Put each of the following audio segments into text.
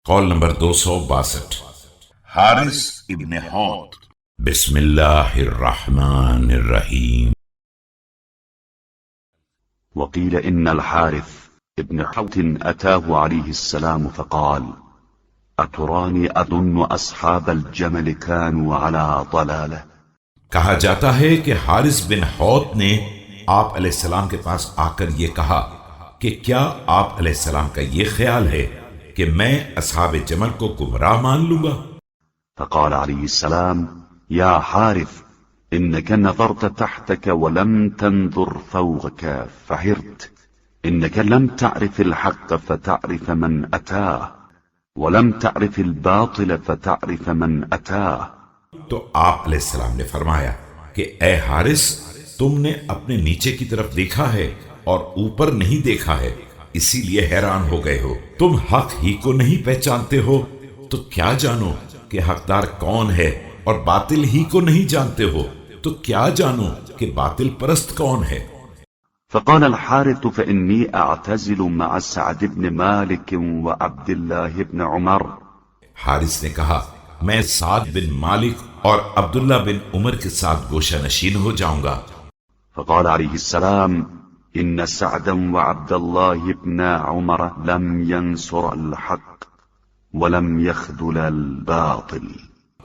قول نمبر 262 حارث ابن حوت. بسم اللہ الرحمن الرحیم. وقيل إن الحارث ابن حوت أتاه عليه السلام فقال: أتراني أظن أصحاب الجمل كانوا على ضلالة. کہا جاتا ہے کہ حارث بن حوت نے آپ علیہ السلام کے پاس آ کر یہ کہا کہ کیا آپ علیہ السلام کا یہ خیال ہے کہ میں اصحاب جمل کو گمراہ مان لوں گا؟ فقال عليه السلام: يا حارث، إنك نظرت تحتك ولم تنظر فوقك فحرت. إنك لم تعرف الحق فتعرف من أتاه، ولم تعرف الباطل فتعرف من أتاه. تو آپ علیہ السلام نے فرمایا کہ اے حارث، تم نے اپنے نیچے کی طرف دیکھا ہے اور اوپر نہیں دیکھا ہے، اسی لیے حیران ہو گئے ہو. تم حق ہی کو نہیں پہچانتے ہو تو کیا جانو کہ حقدار کون ہے، اور باطل ہی کو نہیں جانتے ہو تو کیا جانو کہ باطل پرست کون ہے. فقال الحارث: فإني أعتزل مع سعد بن مالك وعبد الله بن عمر. حارث نے کہا میں سعد بن مالک اور عبداللہ بن عمر کے ساتھ گوشہ نشین ہو جاؤں گا. فقال عليه السلام: إن سعدا وعبد الله بن عمر لم ينصر الحق ولم يخذل الباطل.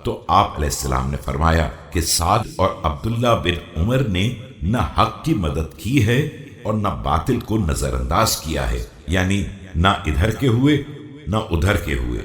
تو آپ علیہ السلام نے فرمایا کہ سعد اور عبداللہ بن عمر نے نہ حق کی مدد کی ہے اور نہ باطل کو نظر انداز کیا ہے، یعنی نہ ادھر کے ہوئے نہ ادھر کے ہوئے.